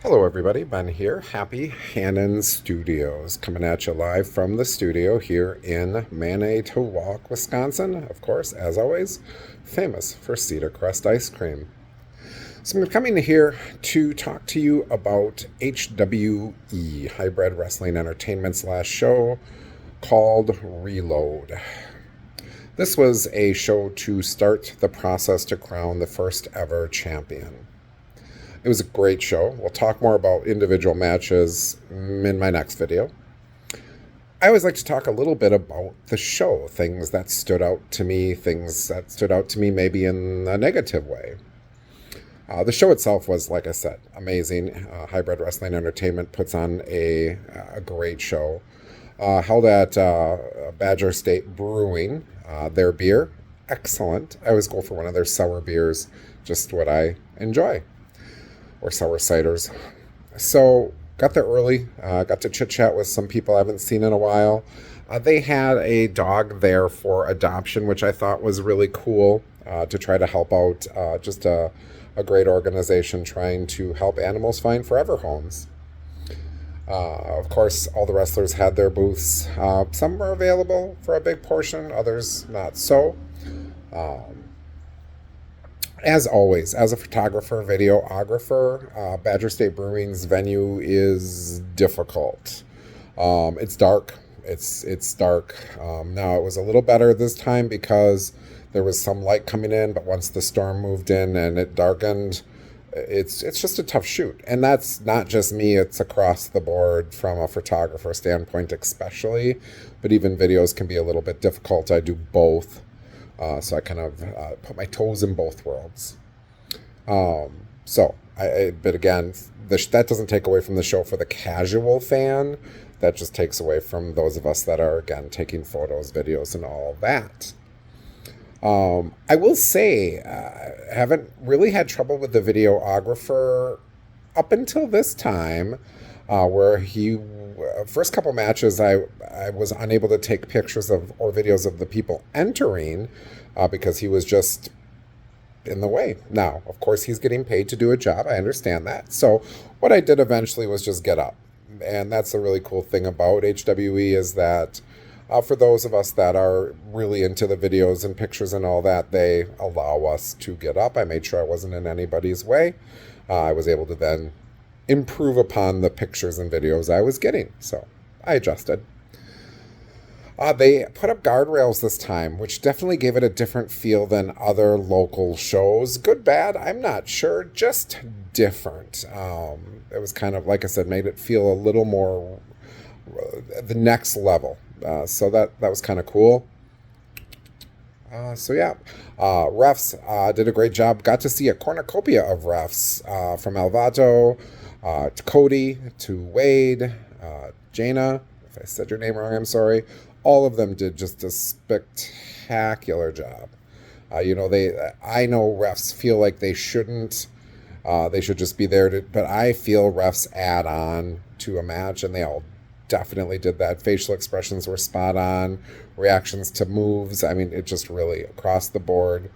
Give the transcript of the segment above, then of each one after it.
Hello, everybody. Ben here. Happy Hannon Studios. Coming at you live from the studio here in Manitowoc, Wisconsin. Of course, as always, famous for Cedar Crust ice cream. So I'm coming here to talk to you about HWE, Hybrid Wrestling Entertainment's last show called Reload. This was a show to start the process to crown the first ever champion. It was a great show. We'll talk more about individual matches in my next video. I always like to talk a little bit about the show, things that stood out to me, maybe in a negative way. The show itself was, like I said, amazing. Hybrid Wrestling Entertainment puts on a great show. Held at Badger State Brewing. Their beer, excellent. I always go for one of their sour beers, just what I enjoy. Or sour ciders. So got there early, got to chit chat with some people I haven't seen in a while. They had a dog there for adoption, which I thought was really cool, to try to help out just a great organization trying to help animals find forever homes. Of course, all the wrestlers had their booths. Some were available for a big portion, others not so. As always, as a photographer, videographer, Badger State Brewing's venue is difficult. It's dark. It's dark. Now, it was a little better this time because there was some light coming in, but once the storm moved in and it darkened, it's just a tough shoot. And that's not just me. It's across the board from a photographer standpoint especially. But even videos can be a little bit difficult. I do both. So I kind of put my toes in both worlds. But again, that doesn't take away from the show for the casual fan. That just takes away from those of us that are, again, taking photos, videos, and all of that. I will say, I haven't really had trouble with the videographer up until this time, where first couple matches, I was unable to take pictures of or videos of the people entering because he was just in the way. Now, of course, he's getting paid to do a job. I understand that. So what I did eventually was just get up. And that's the really cool thing about HWE is that for those of us that are really into the videos and pictures and all that, they allow us to get up. I made sure I wasn't in anybody's way. I was able to then improve upon the pictures and videos I was getting. So I adjusted. They put up guardrails this time, which definitely gave it a different feel than other local shows. Good, bad, I'm not sure. Just different. It was kind of, like I said, made it feel a little more the next level. So that was kind of cool. Refs did a great job. Got to see a cornucopia of refs from Alvato to Cody to Wade, Jaina. If I said your name wrong, I'm sorry. All of them did just a spectacular job. I know refs feel like they shouldn't. They should just be there but I feel refs add on to a match, and they all definitely did that. Facial expressions were spot on. Reactions to moves. I mean, it just really across the board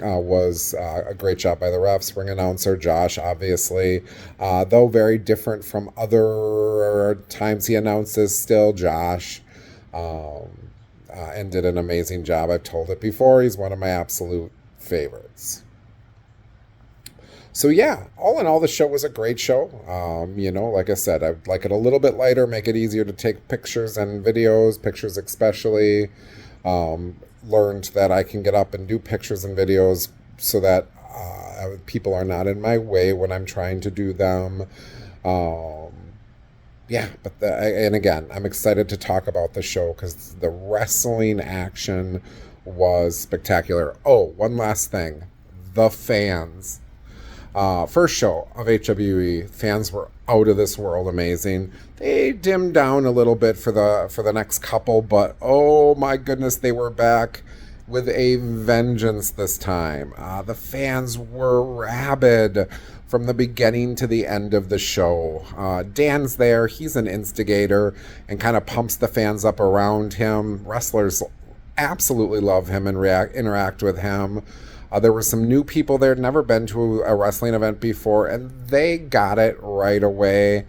was a great job by the refs. Ring announcer Josh, obviously, though very different from other times he announces. Still Josh, and did an amazing job. I've told it before. He's one of my absolute favorites. So yeah, all in all, the show was a great show. Like I said, I'd like it a little bit lighter, make it easier to take pictures and videos, pictures especially. Learned that I can get up and do pictures and videos so that people are not in my way when I'm trying to do them. And again, I'm excited to talk about the show because the wrestling action was spectacular. Oh, one last thing. The fans. First show of HWE, fans were out of this world amazing. They dimmed down a little bit for the next couple, but oh my goodness, they were back with a vengeance this time. The fans were rabid from the beginning to the end of the show. Dan's there. He's an instigator and kind of pumps the fans up around him. Wrestlers absolutely love him and interact with him. There were some new people there, never been to a wrestling event before, and they got it right away.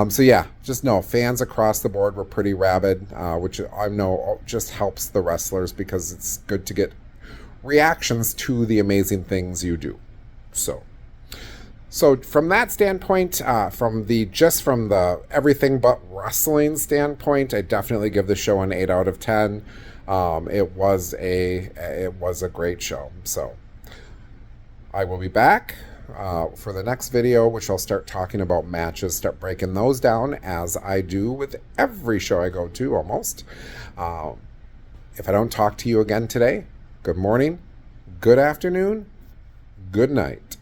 So yeah, just know fans across the board were pretty rabid, which I know just helps the wrestlers because it's good to get reactions to the amazing things you do. So from that standpoint, from the everything but wrestling standpoint, I definitely give the show an 8 out of 10. It was a great show. So I will be back for the next video, which I'll start talking about matches, start breaking those down as I do with every show I go to almost. If I don't talk to you again today, good morning, good afternoon, good night.